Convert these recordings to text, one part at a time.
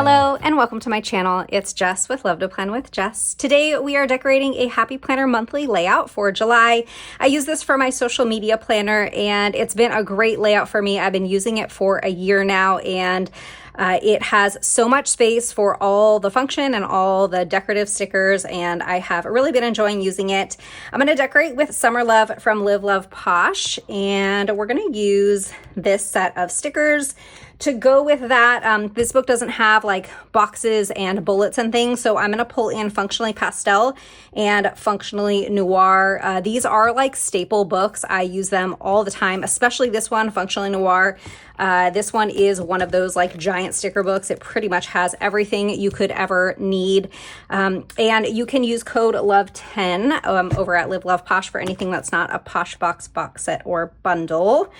Hello and welcome to my channel. It's Jess with Love to Plan with Jess. Today we are decorating a Happy Planner monthly layout for July. I use this for my social media planner and it's been a great layout for me. I've been using it for a year now and it has so much space for all the function and all the decorative stickers, and I have really been enjoying using it. I'm going to decorate with Summer Love from Live Love Posh, and we're going to use this set of stickers to go with that. This book doesn't have like boxes and bullets and things, so I'm going to pull in Functionally Pastel and Functionally Noir. These are like staple books. I use them all the time, especially this one, Functionally Noir. This one is one of those like giant sticker books. It pretty much has everything you could ever need. And you can use code LOVE10 over at Live Love Posh for anything that's not a Posh box set or bundle.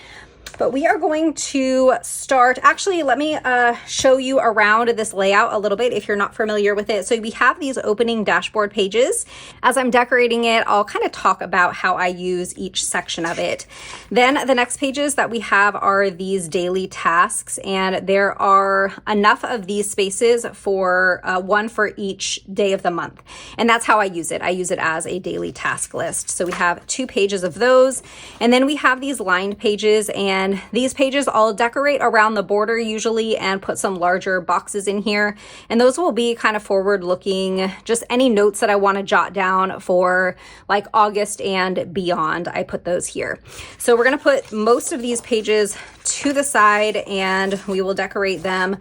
But we are going to start, actually, let me show you around this layout a little bit if you're not familiar with it. So we have these opening dashboard pages. As I'm decorating it, I'll kind of talk about how I use each section of it. Then the next pages that we have are these daily tasks, and there are enough of these spaces for one for each day of the month. And that's how I use it. I use it as a daily task list. So we have 2 pages of those, and then we have these lined pages, and these pages I'll decorate around the border usually and put some larger boxes in here. And those will be kind of forward looking, just any notes that I want to jot down for like August and beyond. I put those here. So we're going to put most of these pages to the side and we will decorate them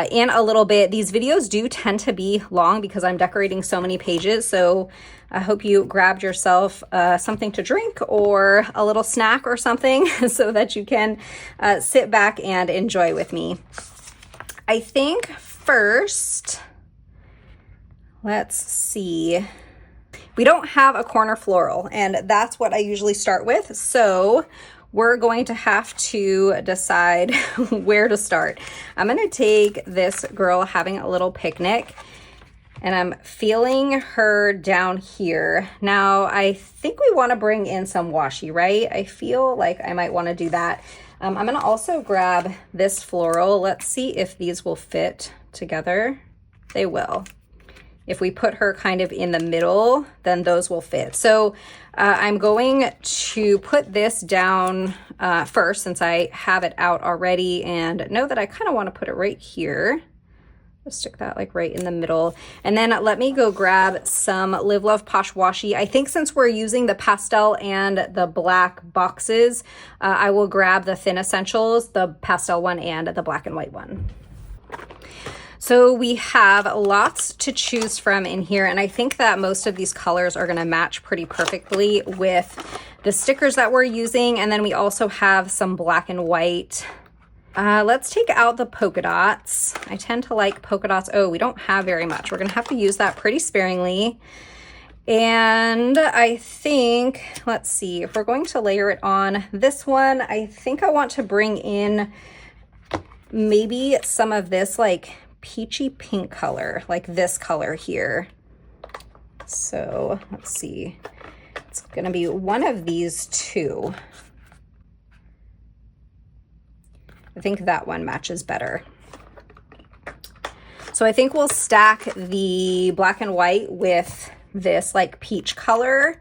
in a little bit. These videos do tend to be long because I'm decorating so many pages. So I hope you grabbed yourself something to drink or a little snack or something so that you can sit back and enjoy with me. I think first, let's see. We don't have a corner floral, and that's what I usually start with. So we're going to have to decide where to start. I'm going to take this girl having a little picnic, and I'm feeling her down here. Now, I think we want to bring in some washi, right? I feel like I might want to do that. I'm going to also grab this floral. Let's see if these will fit together. They will. If we put her kind of in the middle, then those will fit. So I'm going to put this down first since I have it out already, and know that I kind of want to put it right here. Just stick that like right in the middle. And then let me go grab some Live Love Posh washi. I think since we're using the pastel and the black boxes, I will grab the Thin Essentials, the pastel one and the black and white one. So we have lots to choose from in here, and I think that most of these colors are going to match pretty perfectly with the stickers that we're using. And then we also have some black and white. Let's take out the polka dots. I tend to like polka dots. Oh, we don't have very much. We're going to have to use that pretty sparingly. And I think, let's see, if we're going to layer it on this one, I think I want to bring in maybe some of this like peachy pink color, like this color here. So let's see, it's going to be one of these two. I think that one matches better. So I think we'll stack the black and white with this like peach color,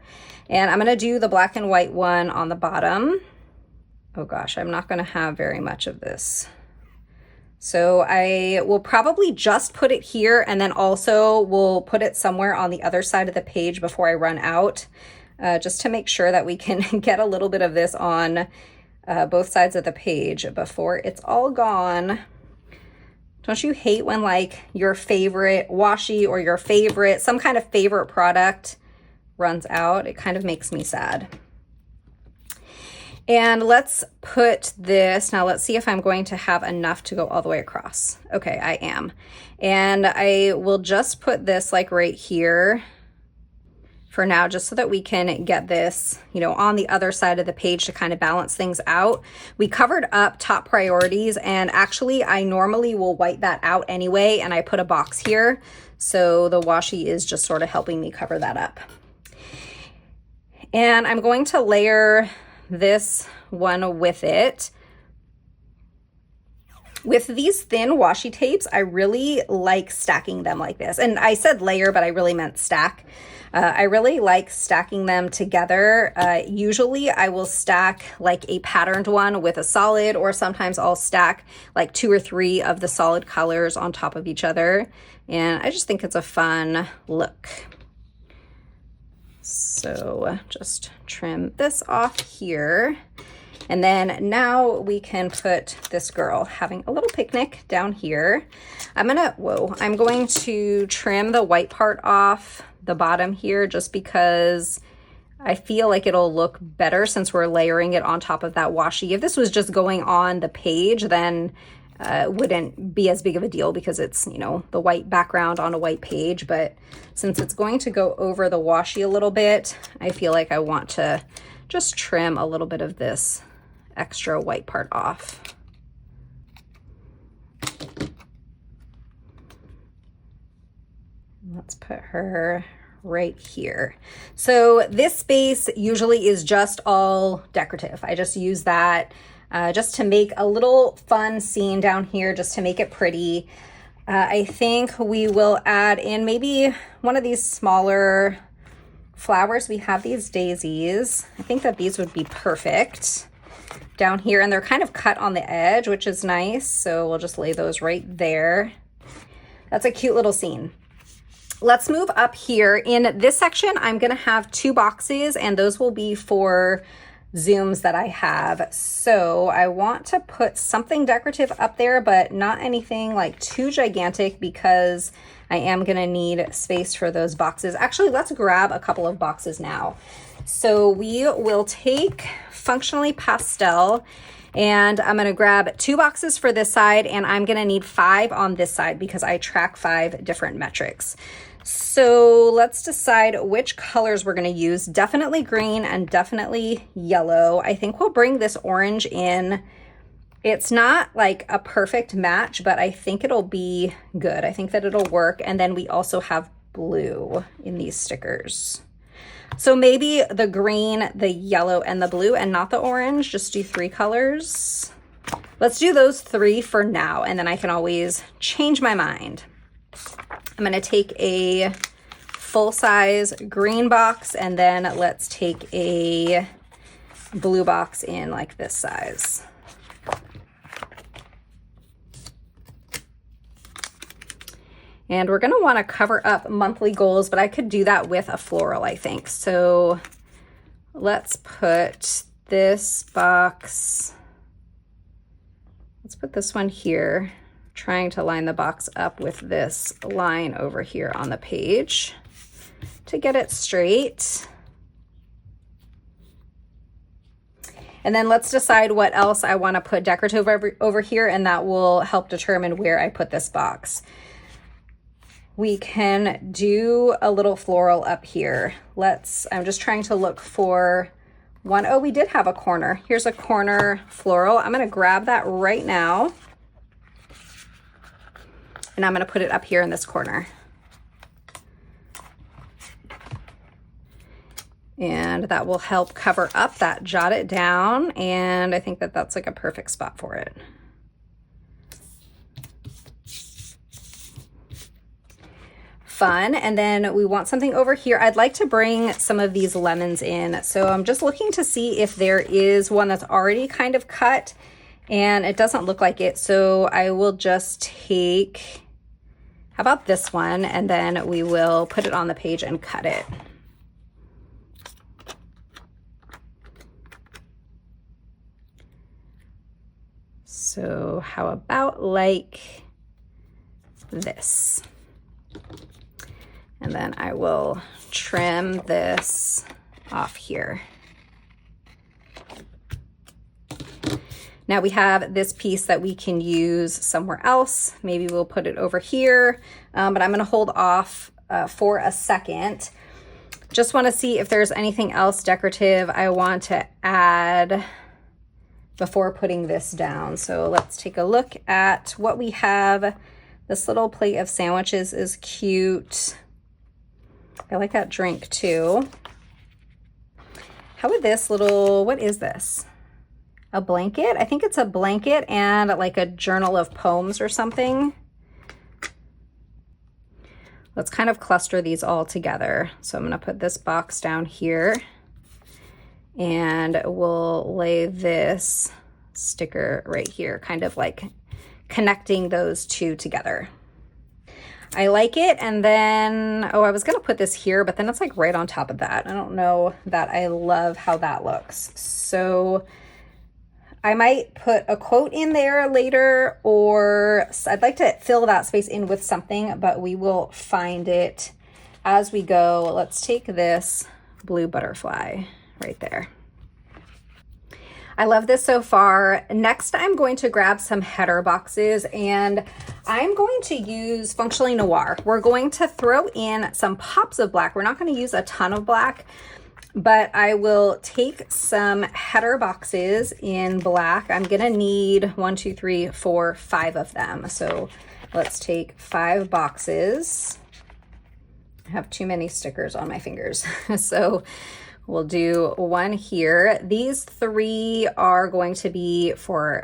and I'm going to do the black and white one on the bottom. Oh gosh, I'm not going to have very much of this. So I will probably just put it here, and then also we'll put it somewhere on the other side of the page before I run out, just to make sure that we can get a little bit of this on both sides of the page before it's all gone. Don't you hate when like your favorite washi or your favorite, some kind of favorite product runs out? It kind of makes me sad. And let's put this, now let's see if I'm going to have enough to go all the way across. Okay, I am. And I will just put this like right here for now, just so that we can get this, you know, on the other side of the page to kind of balance things out. We covered up top priorities, and actually I normally will white that out anyway, and I put a box here. So the washi is just sort of helping me cover that up. And I'm going to layer this one with it. With these thin washi tapes, I really like stacking them like this. And I said layer, but I really meant stack. I really like stacking them together. Usually I will stack like a patterned one with a solid, or sometimes I'll stack like 2 or 3 of the solid colors on top of each other. And I just think it's a fun look. So just trim this off here. And then now we can put this girl having a little picnic down here. I'm going to trim the white part off the bottom here just because I feel like it'll look better since we're layering it on top of that washi. If this was just going on the page, then it wouldn't be as big of a deal because it's, you know, the white background on a white page. But since it's going to go over the washi a little bit, I feel like I want to just trim a little bit of this extra white part off. Let's put her right here. So this space usually is just all decorative. I just use that just to make a little fun scene down here, just to make it pretty. I think we will add in maybe one of these smaller flowers. We have these daisies. I think that these would be perfect down here, and they're kind of cut on the edge, which is nice. So we'll just lay those right there. That's a cute little scene. Let's move up here. In this section, I'm gonna have 2 boxes, and those will be for zooms that I have. So I want to put something decorative up there, but not anything like too gigantic because I am gonna need space for those boxes. Actually, let's grab a couple of boxes now. So we will take Functionally Pastel, and I'm gonna grab 2 boxes for this side, and I'm gonna need 5 on this side because I track 5 different metrics. So let's decide which colors we're gonna use. Definitely green and definitely yellow. I think we'll bring this orange in. It's not like a perfect match, but I think it'll be good. I think that it'll work. And then we also have blue in these stickers. So maybe the green, the yellow, and the blue, and not the orange. Just do 3 colors. Let's do those 3 for now, and then I can always change my mind. I'm gonna take a full-size green box, and then let's take a blue box in like this size. And we're gonna wanna cover up monthly goals, but I could do that with a floral, I think. So let's put this box, let's put this one here, trying to line the box up with this line over here on the page to get it straight. And then let's decide what else I wanna put decorative over here, and that will help determine where I put this box. We can do a little floral up here. I'm just trying to look for one. Oh, we did have a corner. Here's a corner floral. I'm gonna grab that right now, and I'm gonna put it up here in this corner. And that will help cover up that, jot it down, and I think that that's like a perfect spot for it. Fun. And then we want something over here. I'd like to bring some of these lemons in. So I'm just looking to see if there is one that's already kind of cut, and it doesn't look like it. So I will just take, how about this one? And then we will put it on the page and cut it. So how about like this? And then I will trim this off here. Now we have this piece that we can use somewhere else. Maybe we'll put it over here, but I'm gonna hold off for a second. Just wanna see if there's anything else decorative I want to add before putting this down. So let's take a look at what we have. This little plate of sandwiches is cute. I like that drink too. How would this little, what is this? a blanket. I think it's a blanket and like a journal of poems or something. Let's kind of cluster these all together. So I'm gonna put this box down here and we'll lay this sticker right here, kind of like connecting those two together. I like it. And then, oh, I was gonna put this here, but then it's like right on top of that. I don't know that I love how that looks. So I might put a quote in there later, or I'd like to fill that space in with something, but we will find it as we go. Let's take this blue butterfly right there. I love this so far. Next, I'm going to grab some header boxes and I'm going to use Functionally Noir. We're going to throw in some pops of black. We're not going to use a ton of black, but I will take some header boxes in black. I'm gonna need 1, 2, 3, 4, 5 of them. So let's take 5 boxes. I have too many stickers on my fingers. So we'll do 1 here. These 3 are going to be for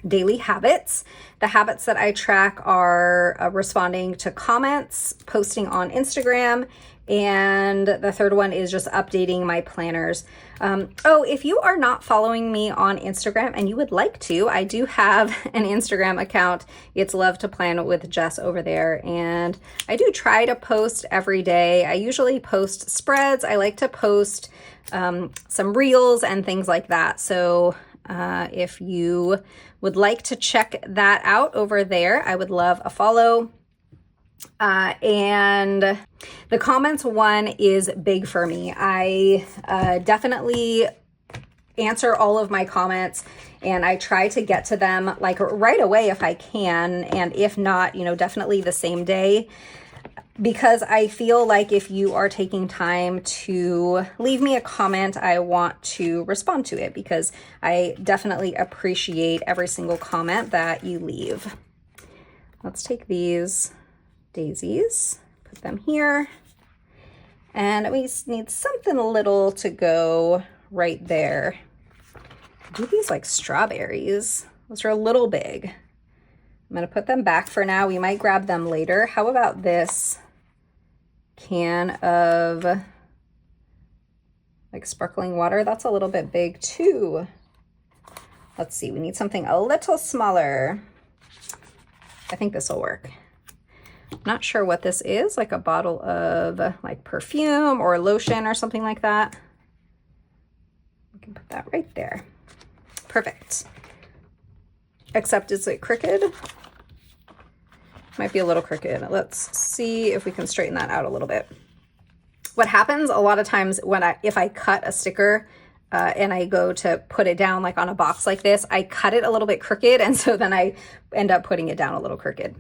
daily habits. The habits that I track are responding to comments, posting on Instagram, and the third one is just updating my planners. Oh, if you are not following me on Instagram and you would like to, I do have an Instagram account. It's Love to Plan with Jess over there. And I do try to post every day. I usually post spreads. I like to post some reels and things like that. So if you would like to check that out over there, I would love a follow. And the comments one is big for me. I definitely answer all of my comments and I try to get to them like right away if I can. And if not, you know, definitely the same day, because I feel like if you are taking time to leave me a comment, I want to respond to it because I definitely appreciate every single comment that you leave. Let's take these daisies, put them here, and we need something little to go right there. Do these like strawberries. Those are a little big. I'm gonna put them back for now. We might grab them later. How about this can of like sparkling water? That's a little bit big too. Let's see, we need something a little smaller. I think this will work. Not sure what this is, like a bottle of like perfume or lotion or something like that. We can put that right there. Perfect. Except is it crooked? Might be a little crooked. Let's see if we can straighten that out a little bit. What happens a lot of times when if I cut a sticker and I go to put it down like on a box like this, I cut it a little bit crooked, and so then I end up putting it down a little crooked.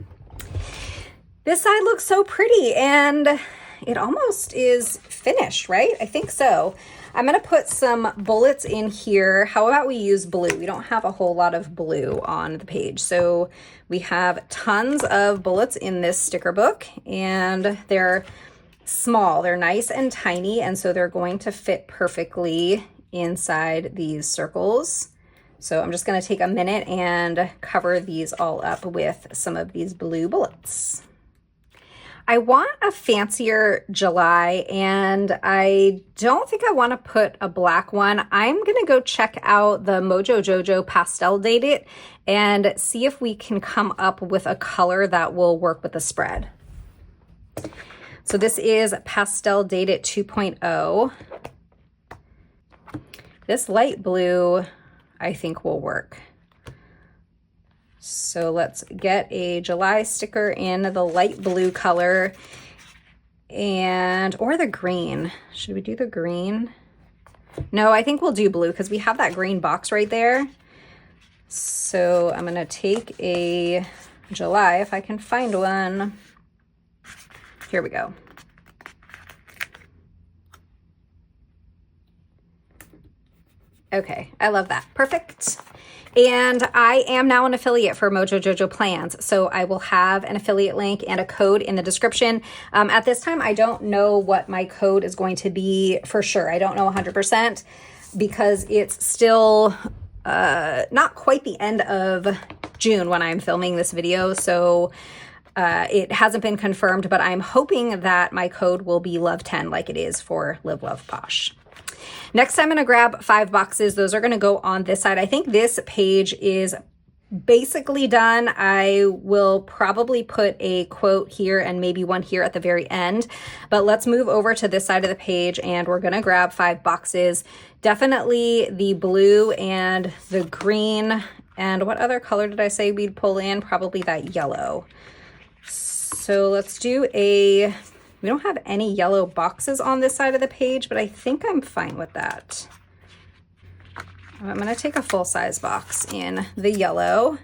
This side looks so pretty and it almost is finished, right? I think so. I'm gonna put some bullets in here. How about we use blue? We don't have a whole lot of blue on the page. So we have tons of bullets in this sticker book and they're small. They're nice and tiny, and so they're going to fit perfectly inside these circles. So I'm just gonna take a minute and cover these all up with some of these blue bullets. I want a fancier July, and I don't think I want to put a black one. I'm going to go check out the Mojo Jojo Pastel Date It and see if we can come up with a color that will work with the spread. So this is Pastel Date It 2.0. This light blue, I think, will work. So let's get a July sticker in the light blue color or the green. Should we do the green? No, I think we'll do blue because we have that green box right there. So I'm gonna take a July if I can find one. Here we go. Okay, I love that. Perfect. And I am now an affiliate for Mojo Jojo Plans, so I will have an affiliate link and a code in the description. At this time, I don't know what my code is going to be for sure. I don't know 100% because it's still not quite the end of June when I'm filming this video, so it hasn't been confirmed, but I'm hoping that my code will be Love10 like it is for Live Love Posh. Next, I'm going to grab 5 boxes. Those are going to go on this side. I think this page is basically done. I will probably put a quote here and maybe one here at the very end, but let's move over to this side of the page and we're going to grab 5 boxes. Definitely the blue and the green. And what other color did I say we'd pull in? Probably that yellow. So let's do we don't have any yellow boxes on this side of the page, but I think I'm fine with that. I'm going to take a full-size box in the yellow,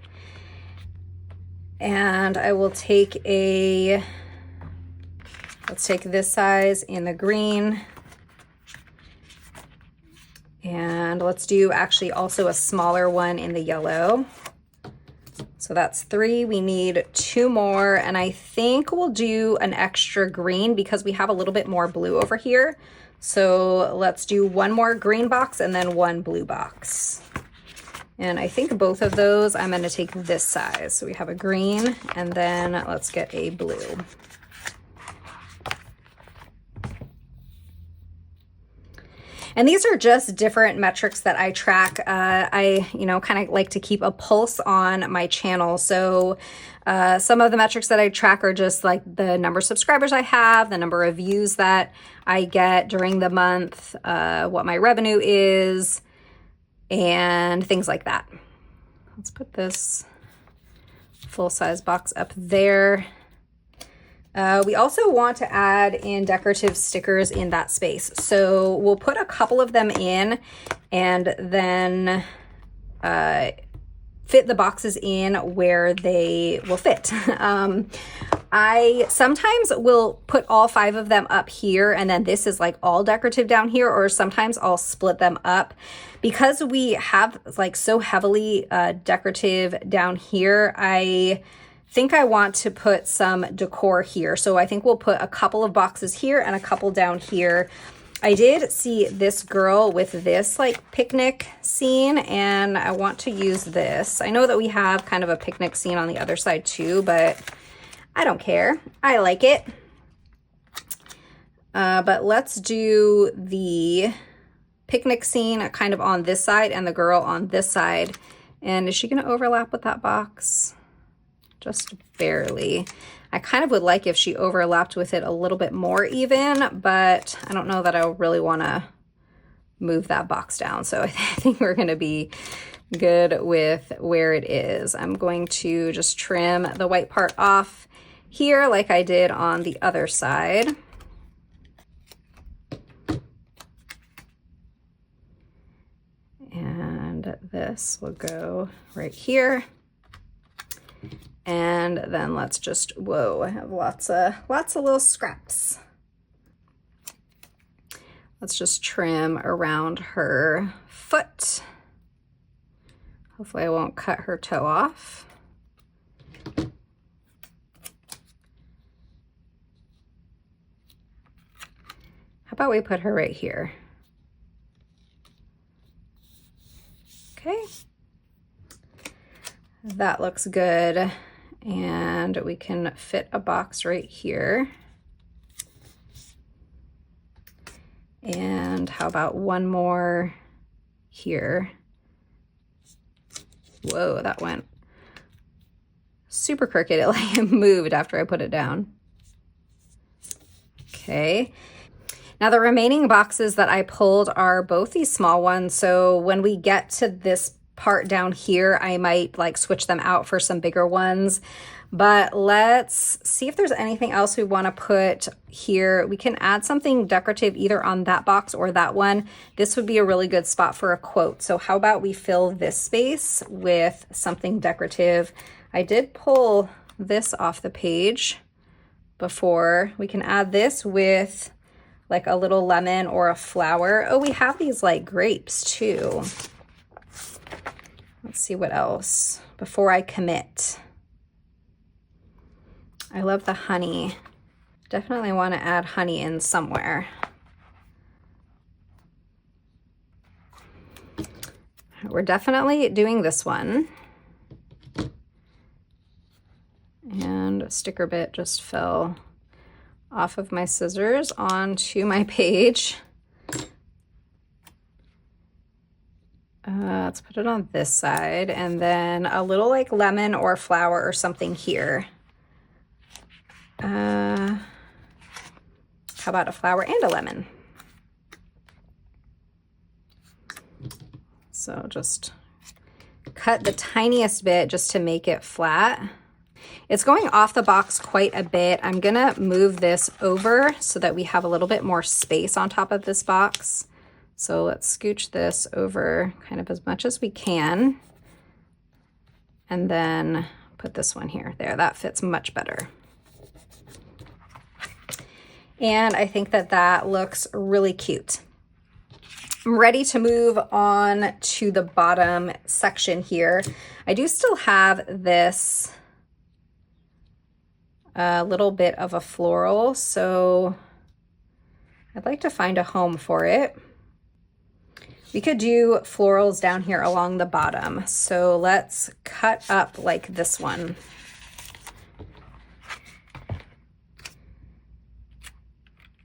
and I will take let's take this size in the green, and let's do actually also a smaller one in the yellow. So that's 3. We need 2 more, and I think we'll do an extra green because we have a little bit more blue over here. So let's do 1 more green box and then 1 blue box. And I think both of those I'm going to take this size. So we have a green, and then let's get a blue. And these are just different metrics that I track. I kind of like to keep a pulse on my channel. So some of the metrics that I track are just like the number of subscribers I have, the number of views that I get during the month, what my revenue is, and things like that. Let's put this full-size box up there. We also want to add in decorative stickers in that space. So we'll put a couple of them in and then fit the boxes in where they will fit. I sometimes will put all 5 of them up here, and then this is like all decorative down here, or sometimes I'll split them up. Because we have like so heavily decorative down here, I think I want to put some decor here. So I think we'll put a couple of boxes here and a couple down here. I did see this girl with this like picnic scene, and I want to use this. I know that we have kind of a picnic scene on the other side too, but I don't care. I like it. But let's do the picnic scene kind of on this side and the girl on this side. And is she going to overlap with that box? Just barely. I kind of would like if she overlapped with it a little bit more even, but I don't know that I really want to move that box down. So I think we're going to be good with where it is. I'm going to just trim the white part off here like I did on the other side. And this will go right here. And then let's just, whoa, I have lots of little scraps. Let's just trim around her foot. Hopefully I won't cut her toe off. How about we put her right here? Okay. That looks good. And we can fit a box right here. And how about one more here? Whoa, that went super crooked. It like moved after I put it down. Okay. Now the remaining boxes that I pulled are both these small ones. So when we get to this part down here, I might like switch them out for some bigger ones, but let's see if there's anything else we want to put here. We can add something decorative either on that box or that one. This would be a really good spot for a quote. So how about we fill this space with something decorative? I did pull this off the page before. We can add this with like a little lemon or a flower. Oh, we have these like grapes too. Let's see what else before I commit. I love the honey. Definitely want to add honey in somewhere. We're definitely doing this one. And a sticker bit just fell off of my scissors onto my page. Let's put it on this side, and then a little like lemon or flower or something here. How about a flower and a lemon? So just cut the tiniest bit just to make it flat. It's going off the box quite a bit. I'm gonna move this over so that we have a little bit more space on top of this box. So let's scooch this over kind of as much as we can. And then put this one here. There, that fits much better. And I think that that looks really cute. I'm ready to move on to the bottom section here. I do still have this little bit of a floral, so I'd like to find a home for it. We could do florals down here along the bottom. So let's cut up like this one.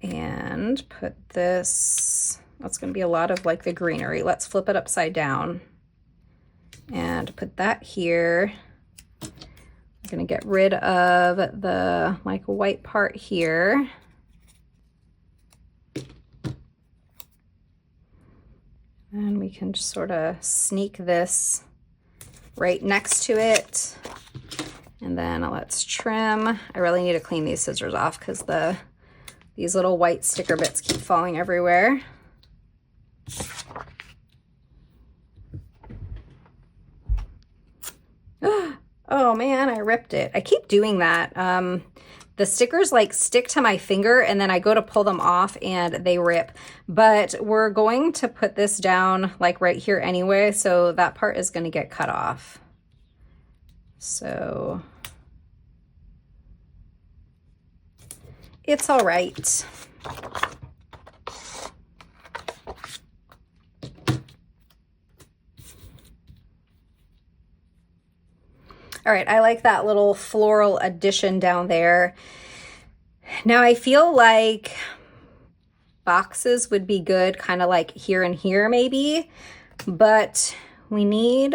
And put this, that's gonna be a lot of like the greenery. Let's flip it upside down and put that here. I'm gonna get rid of the like white part here. And we can just sort of sneak this right next to it. And then let's trim. I really need to clean these scissors off because these little white sticker bits keep falling everywhere. Oh man, I ripped it. I keep doing that. The stickers like stick to my finger and then I go to pull them off and they rip. But we're going to put this down like right here anyway, so that part is going to get cut off. So it's all right. All right, I like that little floral addition down there. Now I feel like boxes would be good, kind of like here and here maybe, but we need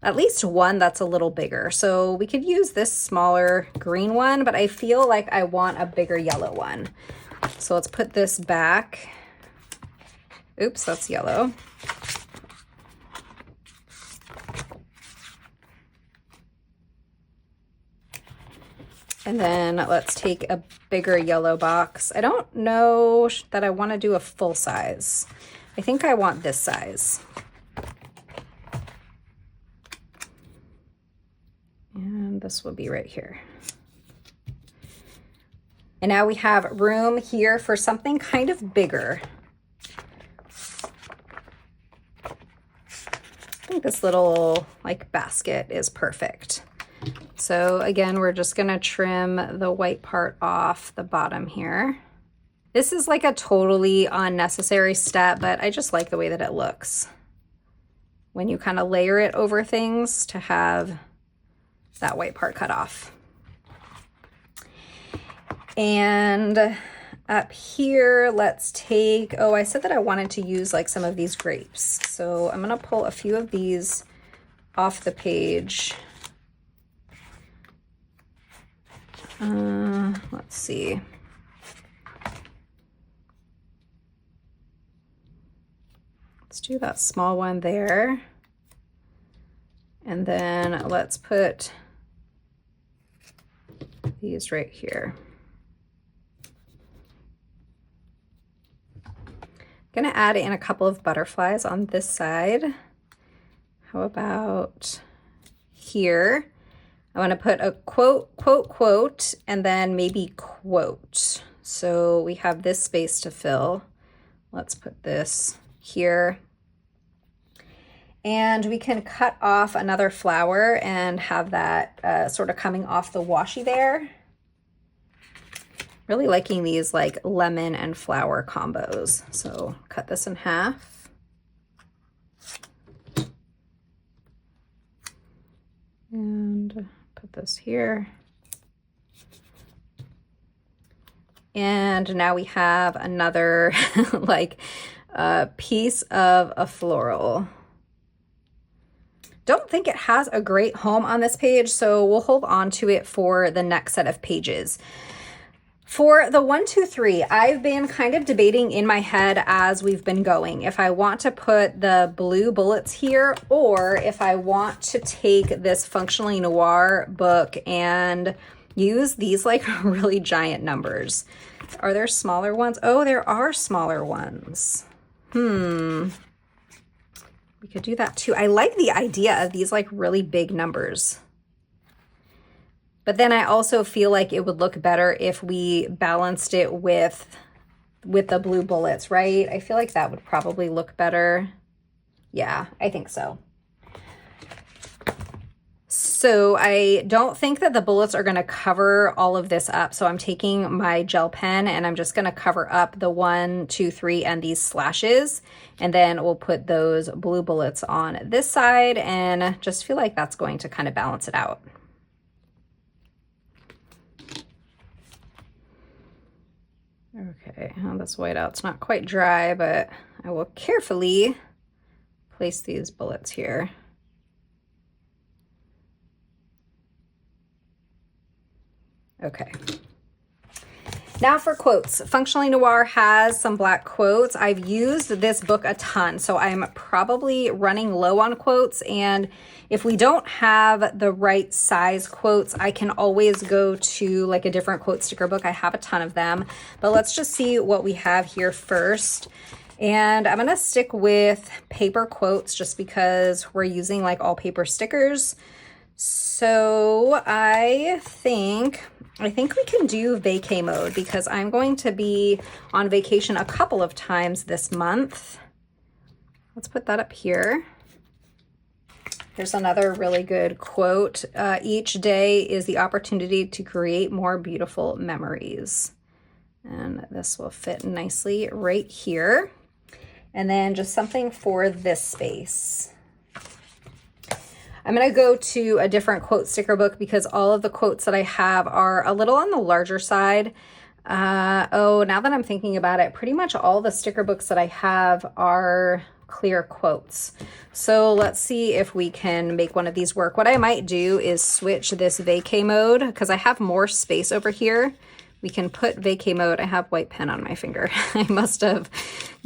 at least one that's a little bigger. So we could use this smaller green one, but I feel like I want a bigger yellow one. So let's put this back. Oops, that's yellow. And then let's take a bigger yellow box. I don't know that I want to do a full size. I think I want this size. And this will be right here. And now we have room here for something kind of bigger. I think this little like basket is perfect. So again, we're just gonna trim the white part off the bottom here. This is like a totally unnecessary step, but I just like the way that it looks when you kind of layer it over things to have that white part cut off. And up here, let's take, oh, I said that I wanted to use like some of these grapes. So I'm gonna pull a few of these off the page. Let's see. Let's do that small one there. And then let's put these right here. I'm gonna add in a couple of butterflies on this side. How about here? I want to put a quote, quote, quote, and then maybe quote. So we have this space to fill. Let's put this here. And we can cut off another flower and have that sort of coming off the washi there. Really liking these like lemon and flower combos. So cut this in half. And put this here. And now we have another like piece of a floral. Don't think it has a great home on this page, so we'll hold on to it for the next set of pages. For the 1, 2, 3, I've been kind of debating in my head as we've been going if I want to put the blue bullets here or if I want to take this Functionally Noir book and use these like really giant numbers. Are there smaller ones? Oh, there are smaller ones. We could do that too. I like the idea of these like really big numbers. But then I also feel like it would look better if we balanced it with the blue bullets, right? I feel like that would probably look better. Yeah, I think so. So I don't think that the bullets are going to cover all of this up. So I'm taking my gel pen and I'm just going to cover up the 1, 2, 3 and these slashes. And then we'll put those blue bullets on this side and just feel like that's going to kind of balance it out. Okay, well, this whiteout's not quite dry, but I will carefully place these bullets here. Okay. Now for quotes. Functionally Noir has some black quotes. I've used this book a ton, so I'm probably running low on quotes. And if we don't have the right size quotes, I can always go to like a different quote sticker book. I have a ton of them, but let's just see what we have here first. And I'm gonna stick with paper quotes just because we're using like all paper stickers. So I think we can do vacay mode because I'm going to be on vacation a couple of times this month. Let's put that up here. Here's another really good quote. Each day is the opportunity to create more beautiful memories. And this will fit nicely right here. And then just something for this space. I'm going to go to a different quote sticker book because all of the quotes that I have are a little on the larger side. Now that I'm thinking about it, pretty much all the sticker books that I have are clear quotes. So let's see if we can make one of these work. What I might do is switch this vacay mode because I have more space over here. We can put vacay mode. I have white pen on my finger. I must have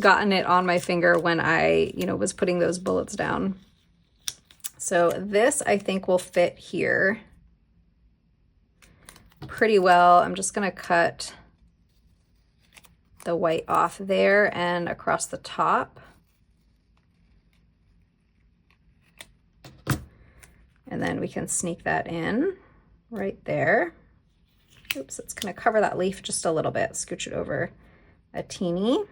gotten it on my finger when I, was putting those bullets down. So this I think will fit here pretty well. I'm just gonna cut the white off there and across the top. And then we can sneak that in right there. Oops, it's gonna cover that leaf just a little bit. Scooch it over a teeny.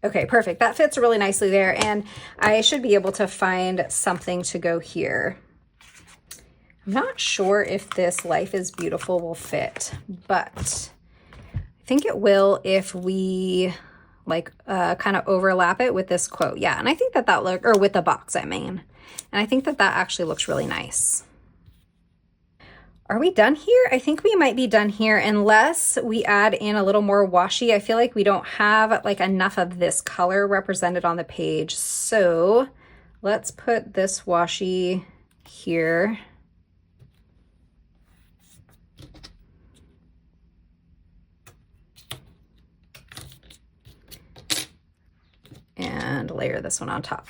Okay, perfect. That fits really nicely there. And I should be able to find something to go here. I'm not sure if this Life is Beautiful will fit, but I think it will if we kind of overlap it with this quote. Yeah, and I think that look, or with the box, I mean. And I think that actually looks really nice. Are we done here? I think we might be done here unless we add in a little more washi. I feel like we don't have enough of this color represented on the page. So let's put this washi here. And layer this one on top.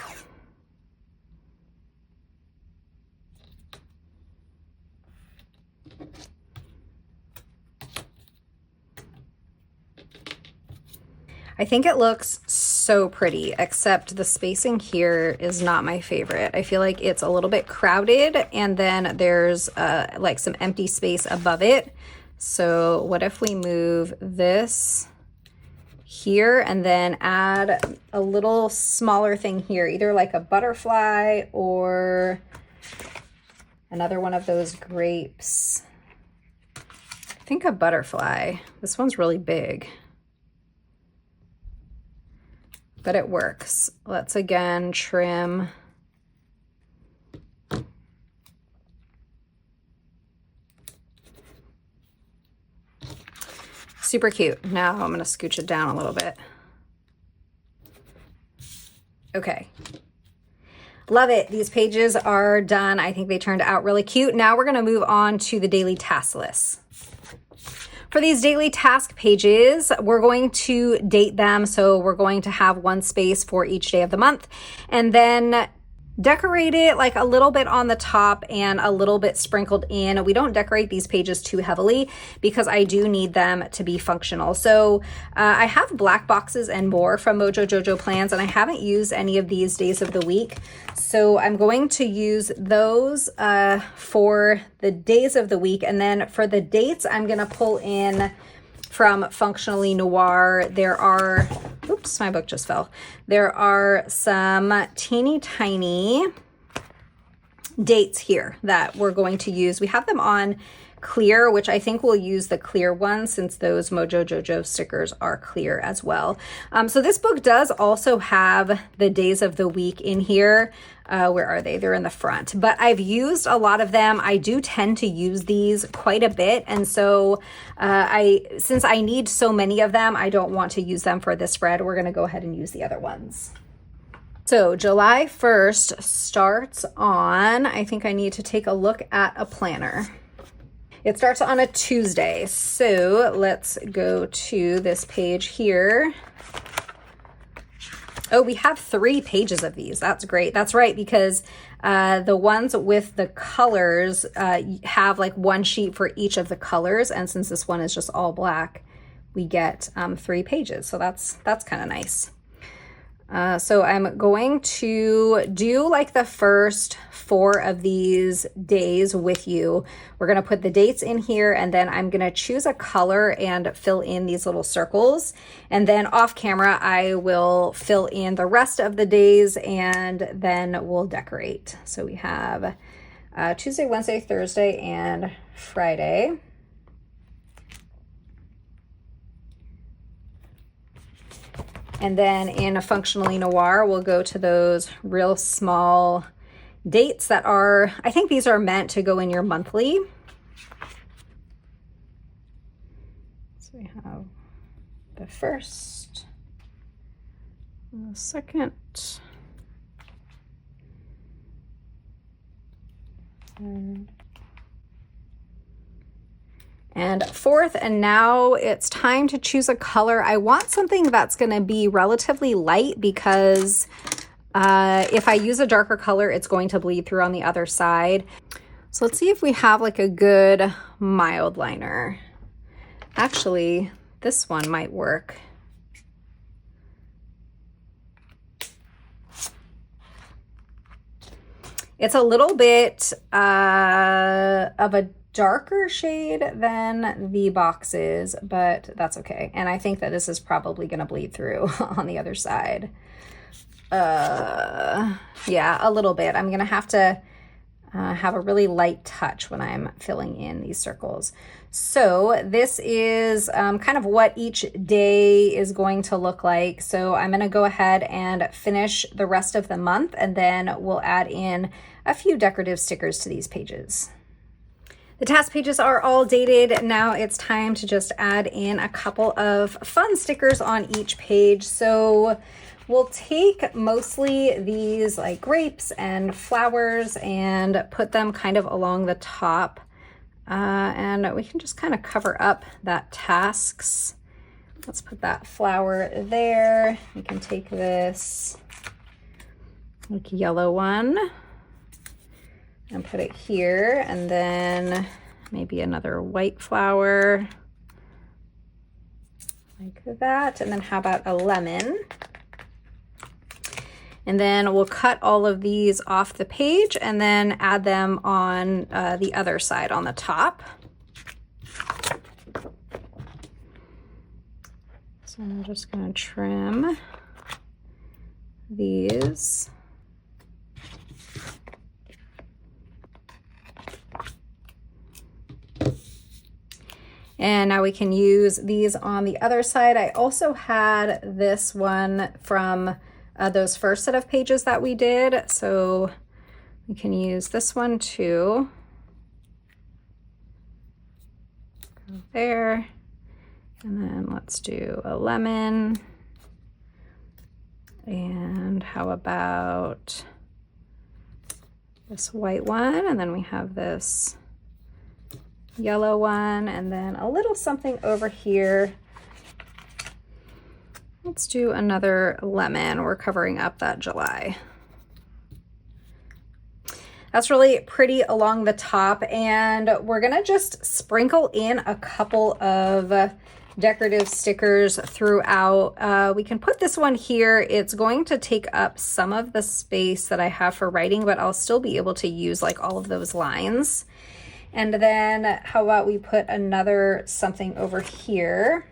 I think it looks so pretty, except the spacing here is not my favorite. I feel like it's a little bit crowded and then there's some empty space above it. So what if we move this here and then add a little smaller thing here, either like a butterfly or another one of those grapes. I think a butterfly. This one's really big, but it works. Let's again trim Super cute. Now I'm going to scooch it down a little bit. Okay. Love it. These pages are done. I think they turned out really cute. Now we're going to move on to the daily task list. For these daily task pages, we're going to date them. So we're going to have one space for each day of the month, and then decorate it like a little bit on the top and a little bit sprinkled in. We don't decorate these pages too heavily because I do need them to be functional. So I have black boxes and more from Mojo Jojo Plans, and I haven't used any of these days of the week. So I'm going to use those for the days of the week. And then for the dates, I'm going to pull in from Functionally Noir. There are, oops, my book just fell. There are some teeny tiny dates here that we're going to use. We have them on clear, which I think we'll use the clear one since those Mojo Jojo stickers are clear as well. So this book does also have the days of the week in here. Where are they? They're in the front, but I've used a lot of them. I do tend to use these quite a bit. And so since I need so many of them, I don't want to use them for this spread. We're going to go ahead and use the other ones. So July 1st starts on, I think I need to take a look at a planner. It starts on a Tuesday. So let's go to this page here. Oh, we have 3 pages of these. That's great. That's right, because the ones with the colors have like one sheet for each of the colors. And since this one is just all black, we get 3 pages. So that's kind of nice. So I'm going to do like the first 4 of these days with you. We're going to put the dates in here, and then I'm going to choose a color and fill in these little circles. And then off camera, I will fill in the rest of the days, and then we'll decorate. So we have Tuesday, Wednesday, Thursday, and Friday. And then in a Functionally Noir, we'll go to those real small dates that are, I think these are meant to go in your monthly. So we have the first, the second, and fourth, and now it's time to choose a color. I want something that's going to be relatively light because if I use a darker color, it's going to bleed through on the other side. So let's see if we have like a good mild liner. Actually, this one might work. It's a little bit of a darker shade than the boxes, but that's okay. And I think that this is probably going to bleed through on the other side. Yeah, a little bit. I'm going to have to have a really light touch when I'm filling in these circles. So this is kind of what each day is going to look like. So I'm going to go ahead and finish the rest of the month, and then we'll add in a few decorative stickers to these pages. The task pages are all dated. Now it's time to just add in a couple of fun stickers on each page. So we'll take mostly these like grapes and flowers and put them kind of along the top. And we can just kind of cover up that tasks. Let's put that flower there. We can take this like yellow one and put it here, and then maybe another white flower like that. And then how about a lemon? And then we'll cut all of these off the page and then add them on the other side on the top. So I'm just going to trim these. And now we can use these on the other side. I also had this one from those first set of pages that we did. So we can use this one too. Go there. And then let's do a lemon. And how about this white one? And then we have this yellow one, and then a little something over here. Let's do another lemon. We're covering up that July. That's really pretty along the top, and we're gonna just sprinkle in a couple of decorative stickers throughout. We can put this one here. It's going to take up some of the space that I have for writing, but I'll still be able to use like all of those lines. And then how about we put another something over here?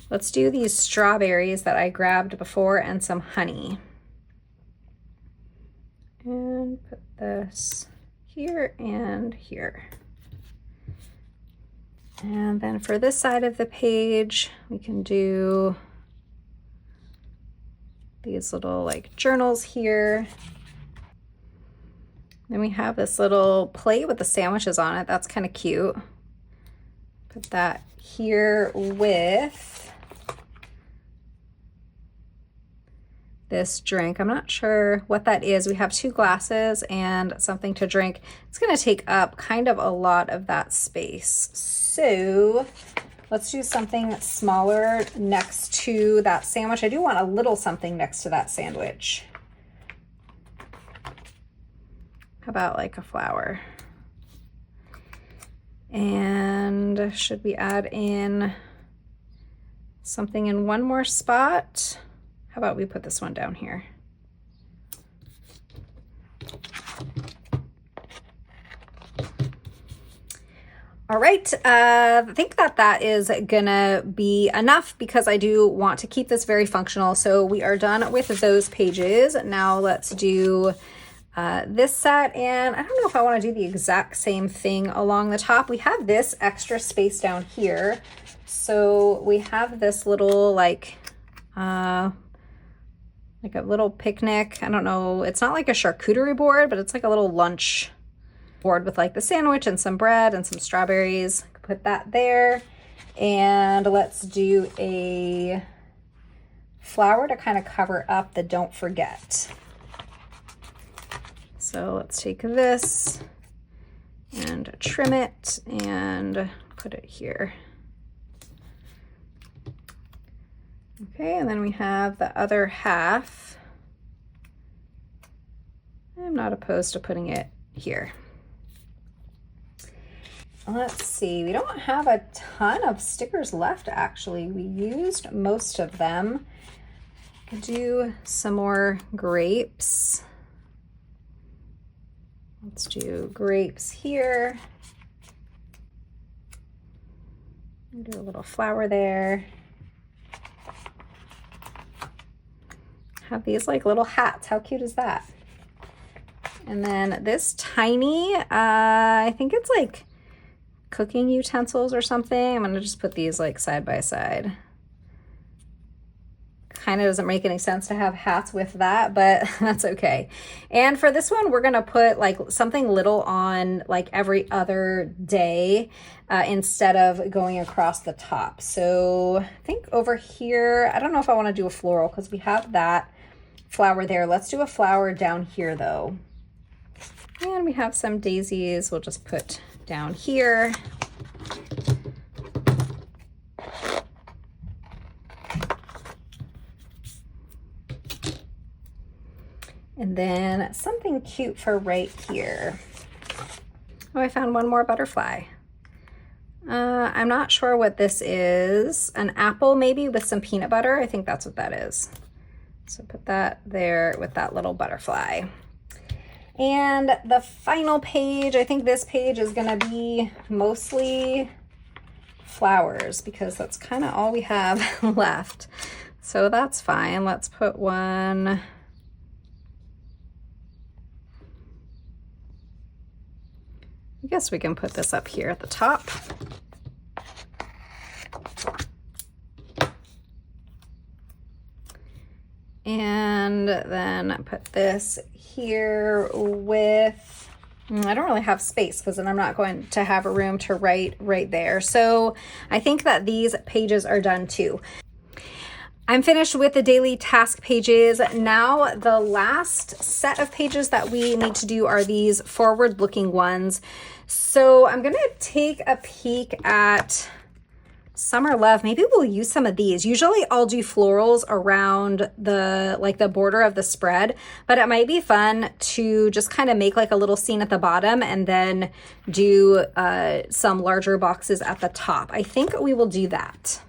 Let's do these strawberries that I grabbed before and some honey. And put this here and here. And then for this side of the page, we can do these little like journals here. Then we have this little plate with the sandwiches on it. That's kind of cute. Put that here with this drink. I'm not sure what that is. We have 2 glasses and something to drink. It's going to take up kind of a lot of that space. So let's do something smaller next to that sandwich. I do want a little something next to that sandwich. How about like a flower? And should we add in something in one more spot? How about we put this one down here? All right, I think that is gonna be enough because I do want to keep this very functional. So we are done with those pages. Now let's do this set, and I don't know if I want to do the exact same thing along the top. We have this extra space down here. So we have this little like a little picnic. I don't know, it's not like a charcuterie board, but it's like a little lunch board with like the sandwich and some bread and some strawberries. Put that there. And let's do a flower to kind of cover up the don't forget. So let's take this and trim it and put it here. Okay, and then we have the other half. I'm not opposed to putting it here. Let's see, we don't have a ton of stickers left actually. We used most of them. Could do some more grapes. Let's do grapes here. Do a little flower there. Have these like little hats. How cute is that? And then this tiny, I think it's like cooking utensils or something. I'm gonna just put these like side by side. Kind of doesn't make any sense to have hats with that, but that's okay. And for this one, we're gonna put like something little on like every other day instead of going across the top. So I think over here, I don't know if I wanna do a floral because we have that flower there. Let's do a flower down here though. And we have some daisies we'll just put down here. And then something cute for right here. Oh, I found one more butterfly. I'm not sure what this is. An apple maybe with some peanut butter. I think that's what that is. So put that there with that little butterfly. And the final page, I think this page is gonna be mostly flowers because that's kind of all we have left. So that's fine. Let's put one. I guess we can put this up here at the top. And then put this here with I don't really have space because then I'm not going to have a room to write right there. So I think that these pages are done too. I'm finished with the daily task pages. Now the last set of pages that we need to do are these forward-looking ones. So I'm gonna take a peek at Summer Love. Maybe we'll use some of these. Usually I'll do florals around the border of the spread, but it might be fun to just kind of make like a little scene at the bottom and then do some larger boxes at the top. I think we will do that.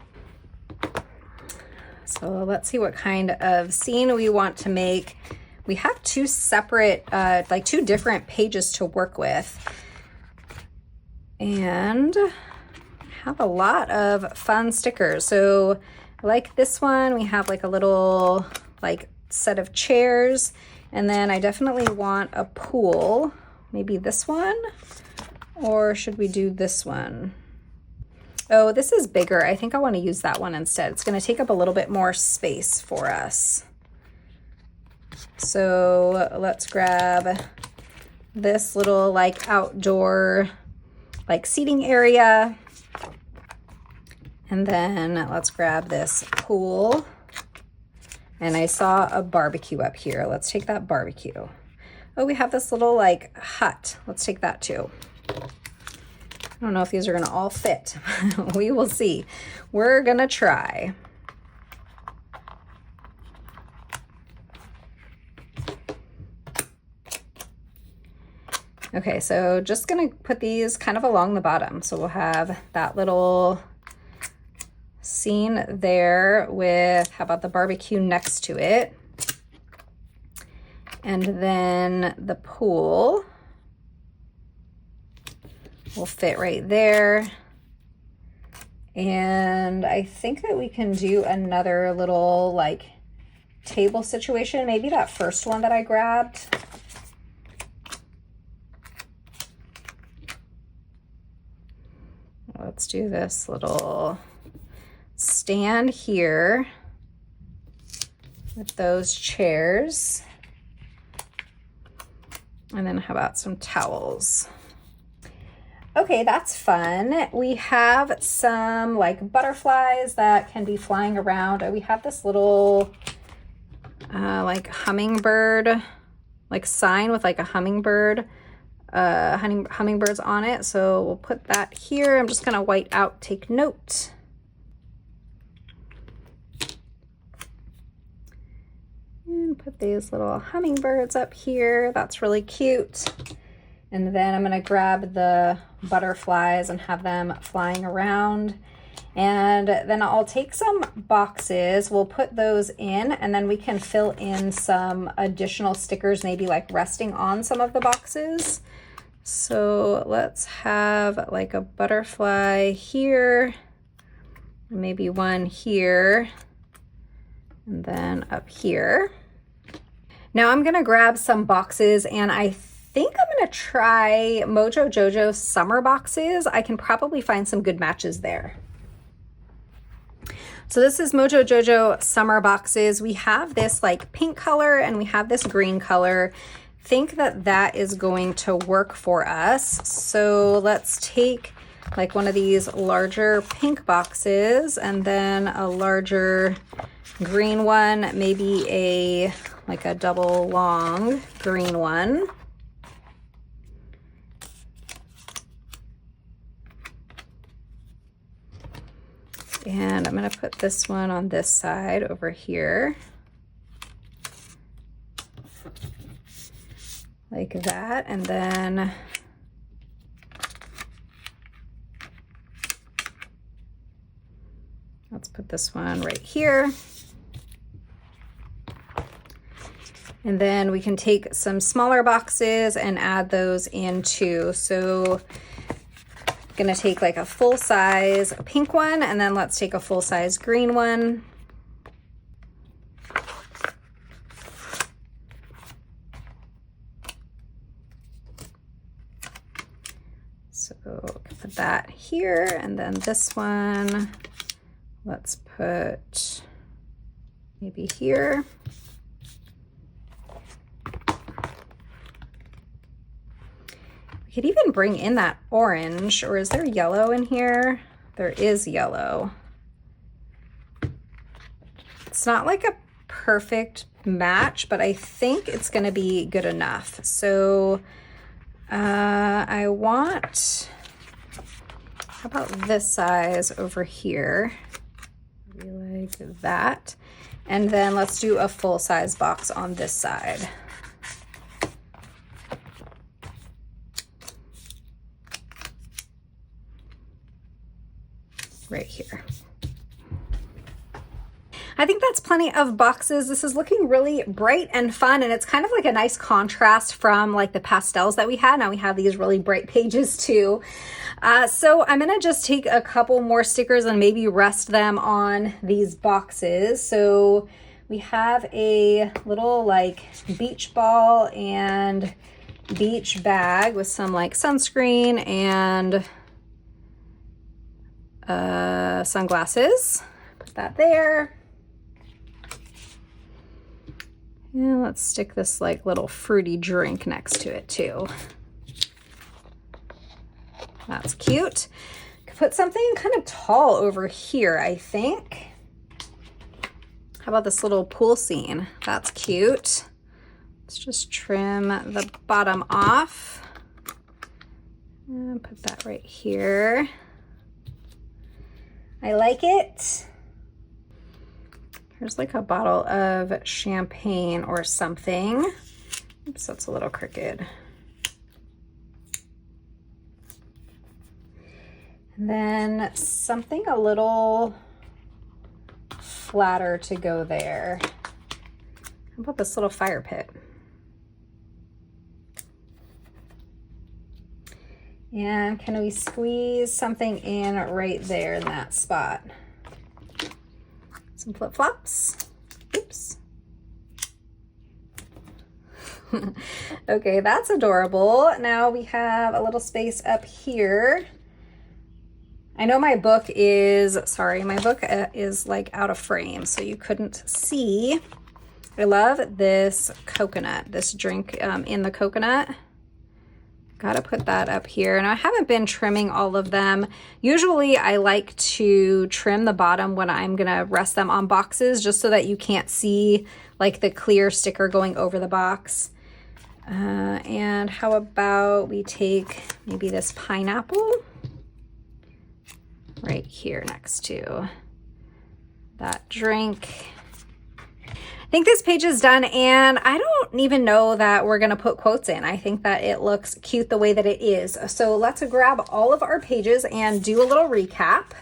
So let's see what kind of scene we want to make. We have two separate, like two different pages to work with. And have a lot of fun stickers. So like this one, we have like a little like set of chairs. And then I definitely want a pool. Maybe this one, or should we do this one? Oh, this is bigger. I think I want to use that one instead. It's going to take up a little bit more space for us. So let's grab this little like outdoor like seating area. And then let's grab this pool. And I saw a barbecue up here. Let's take that barbecue. Oh, we have this little like hut. Let's take that too. I don't know if these are gonna all fit. We will see. We're gonna try. Okay, so just gonna put these kind of along the bottom. So we'll have that little scene there with, how about the barbecue next to it? And then the pool will fit right there. And I think that we can do another little like table situation. Maybe that first one that I grabbed. Let's do this little stand here with those chairs. And then how about some towels? Okay, that's fun. We have some like butterflies that can be flying around. We have this little like hummingbird like sign with like a hummingbird, hummingbirds on it. So we'll put that here. I'm just gonna white out, take note. And put these little hummingbirds up here. That's really cute. And then I'm gonna grab the butterflies and have them flying around. And then I'll take some boxes, we'll put those in, and then we can fill in some additional stickers, maybe like resting on some of the boxes. So let's have like a butterfly here, maybe one here, and then up here. Now I'm gonna grab some boxes, and I think I'm gonna try Mojo Jojo summer boxes. I can probably find some good matches there. So this is Mojo Jojo summer boxes. We have this like pink color and we have this green color. Think that that is going to work for us. So let's take like one of these larger pink boxes and then a larger green one, maybe like a double long green one. And I'm gonna put this one on this side over here. Like that, and then let's put this one right here. And then we can take some smaller boxes and add those in too. So gonna take like a full size pink one, and then let's take a full size green one. So put that here, and then this one, let's put maybe here. I could even bring in that orange, or is there yellow in here? There is yellow. It's not like a perfect match, but I think it's going to be good enough. So I want, how about this size over here? Maybe like that. And then let's do a full size box on this side. Right here. I think that's plenty of boxes. This is looking really bright and fun, and it's kind of like a nice contrast from like the pastels that we had. Now we have these really bright pages too. So I'm gonna just take a couple more stickers and maybe rest them on these boxes. So we have a little like beach ball and beach bag with some like sunscreen and sunglasses. Put that there. And let's stick this like little fruity drink next to it too. That's cute. Could put something kind of tall over here, I think. How about this little pool scene? That's cute. Let's just trim the bottom off. And put that right here. I like it. Here's like a bottle of champagne or something. Oops, that's a little crooked. And then something a little flatter to go there. How about this little fire pit? And can we squeeze something in right there in that spot? Some flip-flops. Oops. Okay, that's adorable. Now we have a little space up here. I know my book is, sorry, my book is like out of frame, so you couldn't see. I love this coconut, this drink in the coconut. Gotta put that up here. And I haven't been trimming all of them. Usually I like to trim the bottom when I'm gonna rest them on boxes, just so that you can't see like the clear sticker going over the box. And how about we take maybe this pineapple right here next to that drink. I think this page is done, and I don't even know that we're gonna put quotes in. I think that it looks cute the way that it is. So let's grab all of our pages and do a little recap.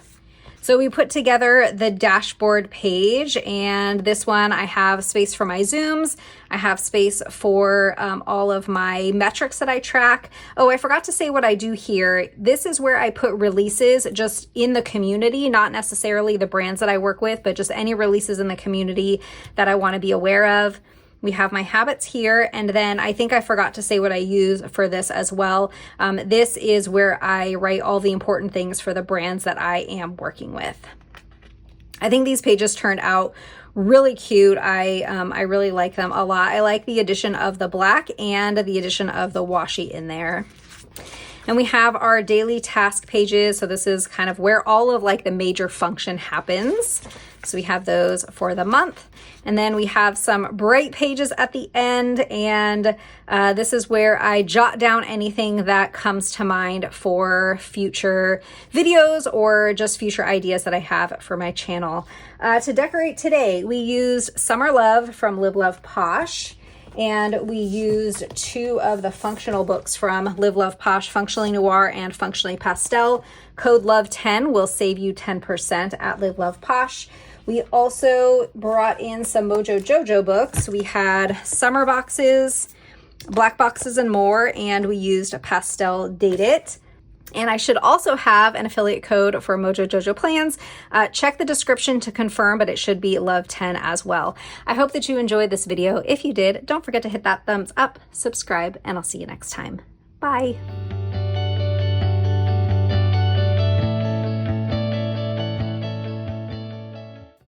So we put together the dashboard page, and this one I have space for my zooms. I have space for all of my metrics that I track. Oh, I forgot to say what I do here. This is where I put releases just in the community, not necessarily the brands that I work with, but just any releases in the community that I want to be aware of. We have my habits here, and then I think I forgot to say what I use for this as well. This is where I write all the important things for the brands that I am working with. I think these pages turned out really cute. I really like them a lot. I like the addition of the black and the addition of the washi in there. And we have our daily task pages. So this is kind of where all of like the major function happens. So we have those for the month. And then we have some bright pages at the end. And this is where I jot down anything that comes to mind for future videos or just future ideas that I have for my channel. To decorate today, we used Summer Love from Live Love Posh. And we used 2 of the functional books from Live Love Posh, Functionally Noir and Functionally Pastel. Code LOVE10 will save you 10% at Live Love Posh. We also brought in some Mojo Jojo books. We had summer boxes, black boxes, and more, and we used a pastel Date It. And I should also have an affiliate code for Mojo Jojo plans. Check the description to confirm, but it should be LOVE10 as well. I hope that you enjoyed this video. If you did, don't forget to hit that thumbs up, subscribe, and I'll see you next time. Bye.